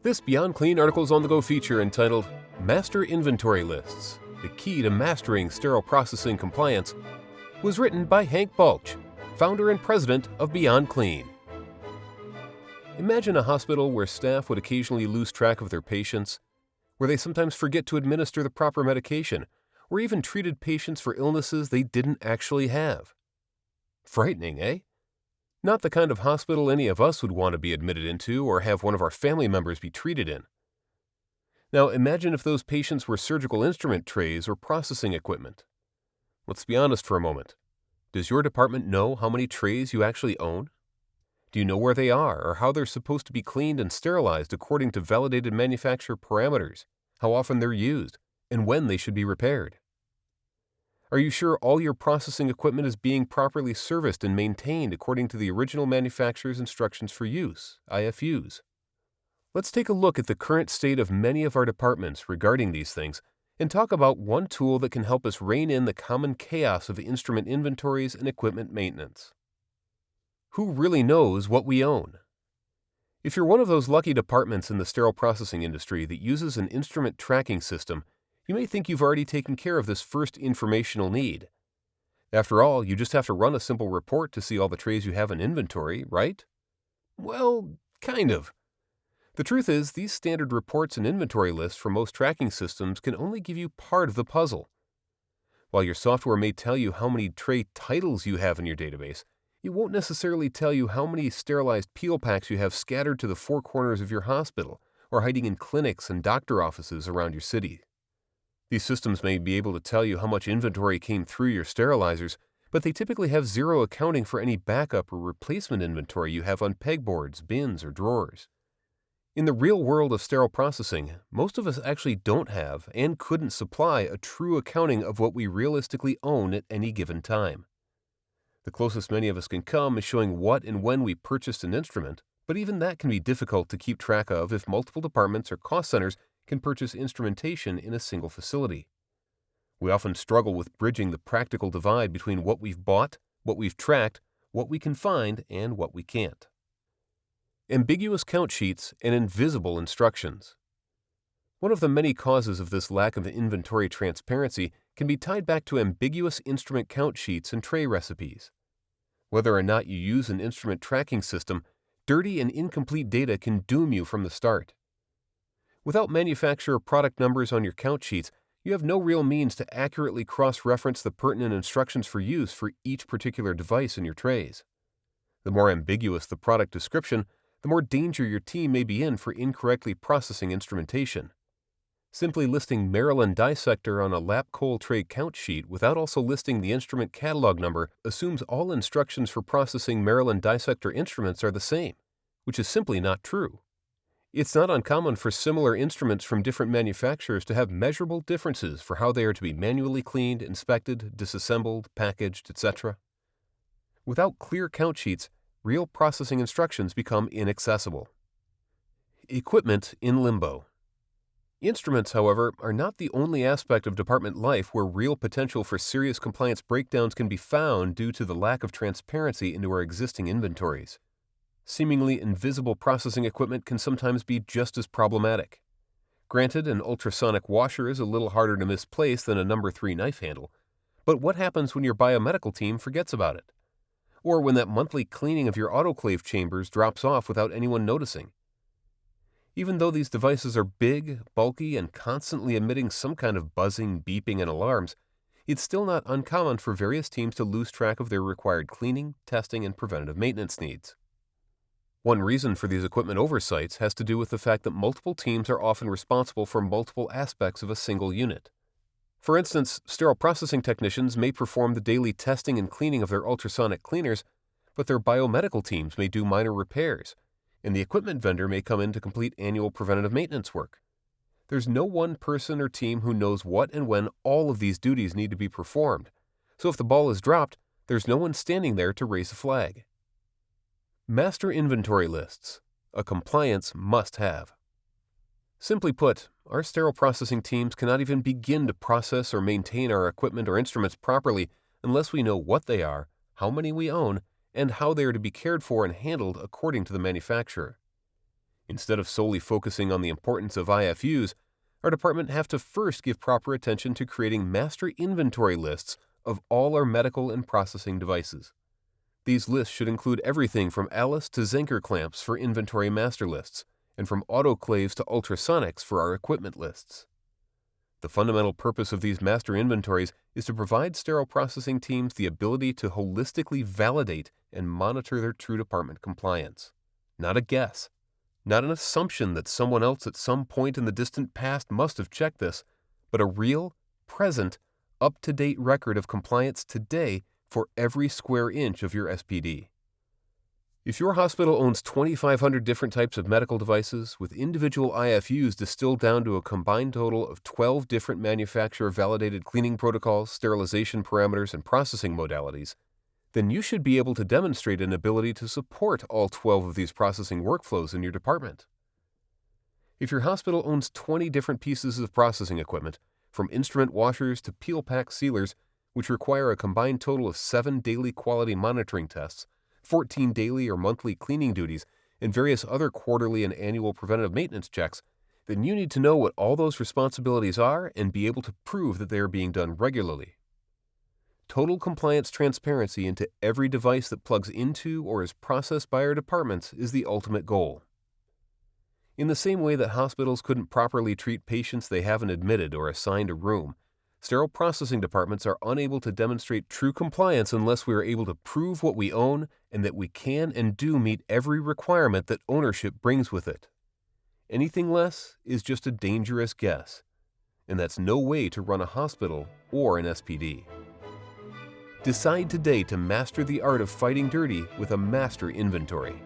This Beyond Clean Articles on the Go feature entitled Master Inventory Lists, the Key to Mastering Sterile Processing Compliance, was written by Hank Balch, founder and president of Beyond Clean. Imagine a hospital where staff would occasionally lose track of their patients, where they sometimes forget to administer the proper medication, or even treated patients for illnesses they didn't actually have. Frightening, eh? Not the kind of hospital any of us would want to be admitted into or have one of our family members be treated in. Now imagine if those patients were surgical instrument trays or processing equipment. Let's be honest for a moment. Does your department know how many trays you actually own? Do you know where they are or how they're supposed to be cleaned and sterilized according to validated manufacturer parameters, how often they're used, and when they should be repaired? Are you sure all your processing equipment is being properly serviced and maintained according to the original manufacturer's instructions for use, IFUs? Let's take a look at the current state of many of our departments regarding these things and talk about one tool that can help us rein in the common chaos of instrument inventories and equipment maintenance. Who really knows what we own? If you're one of those lucky departments in the sterile processing industry that uses an instrument tracking system, you may think you've already taken care of this first informational need. After all, you just have to run a simple report to see all the trays you have in inventory, right? Well, kind of. The truth is, these standard reports and inventory lists for most tracking systems can only give you part of the puzzle. While your software may tell you how many tray titles you have in your database, it won't necessarily tell you how many sterilized peel packs you have scattered to the four corners of your hospital or hiding in clinics and doctor offices around your city. These systems may be able to tell you how much inventory came through your sterilizers, but they typically have zero accounting for any backup or replacement inventory you have on pegboards, bins, or drawers. In the real world of sterile processing, most of us actually don't have and couldn't supply a true accounting of what we realistically own at any given time. The closest many of us can come is showing what and when we purchased an instrument, but even that can be difficult to keep track of if multiple departments or cost centers can purchase instrumentation in a single facility. We often struggle with bridging the practical divide between what we've bought, what we've tracked, what we can find, and what we can't. Ambiguous count sheets and invisible instructions. One of the many causes of this lack of inventory transparency can be tied back to ambiguous instrument count sheets and tray recipes. Whether or not you use an instrument tracking system, dirty and incomplete data can doom you from the start. Without manufacturer product numbers on your count sheets, you have no real means to accurately cross-reference the pertinent instructions for use for each particular device in your trays. The more ambiguous the product description, the more danger your team may be in for incorrectly processing instrumentation. Simply listing Maryland dissector on a lap coal tray count sheet without also listing the instrument catalog number assumes all instructions for processing Maryland dissector instruments are the same, which is simply not true. It's not uncommon for similar instruments from different manufacturers to have measurable differences for how they are to be manually cleaned, inspected, disassembled, packaged, etc. Without clear count sheets, real processing instructions become inaccessible. Equipment in limbo. Instruments, however, are not the only aspect of department life where real potential for serious compliance breakdowns can be found due to the lack of transparency into our existing inventories. Seemingly invisible processing equipment can sometimes be just as problematic. Granted, an ultrasonic washer is a little harder to misplace than a number 3 knife handle, but what happens when your biomedical team forgets about it? Or when that monthly cleaning of your autoclave chambers drops off without anyone noticing? Even though these devices are big, bulky, and constantly emitting some kind of buzzing, beeping, and alarms, it's still not uncommon for various teams to lose track of their required cleaning, testing, and preventative maintenance needs. One reason for these equipment oversights has to do with the fact that multiple teams are often responsible for multiple aspects of a single unit. For instance, sterile processing technicians may perform the daily testing and cleaning of their ultrasonic cleaners, but their biomedical teams may do minor repairs, and the equipment vendor may come in to complete annual preventative maintenance work. There's no one person or team who knows what and when all of these duties need to be performed, so if the ball is dropped, there's no one standing there to raise a flag. Master inventory lists, a compliance must-have. Simply put, our sterile processing teams cannot even begin to process or maintain our equipment or instruments properly unless we know what they are, how many we own, and how they are to be cared for and handled according to the manufacturer. Instead of solely focusing on the importance of IFUs, our department have to first give proper attention to creating master inventory lists of all our medical and processing devices. These lists should include everything from Alice to Zenker clamps for inventory master lists, and from autoclaves to ultrasonics for our equipment lists. The fundamental purpose of these master inventories is to provide sterile processing teams the ability to holistically validate and monitor their true department compliance. Not a guess, not an assumption that someone else at some point in the distant past must have checked this, but a real, present, up-to-date record of compliance today for every square inch of your SPD. If your hospital owns 2,500 different types of medical devices with individual IFUs distilled down to a combined total of 12 different manufacturer-validated cleaning protocols, sterilization parameters, and processing modalities, then you should be able to demonstrate an ability to support all 12 of these processing workflows in your department. If your hospital owns 20 different pieces of processing equipment, from instrument washers to peel pack sealers, which require a combined total of 7 daily quality monitoring tests, 14 daily or monthly cleaning duties, and various other quarterly and annual preventative maintenance checks, then you need to know what all those responsibilities are and be able to prove that they are being done regularly. Total compliance transparency into every device that plugs into or is processed by our departments is the ultimate goal. In the same way that hospitals couldn't properly treat patients they haven't admitted or assigned a room, sterile processing departments are unable to demonstrate true compliance unless we are able to prove what we own and that we can and do meet every requirement that ownership brings with it. Anything less is just a dangerous guess, and that's no way to run a hospital or an SPD. Decide today to master the art of fighting dirty with a master inventory.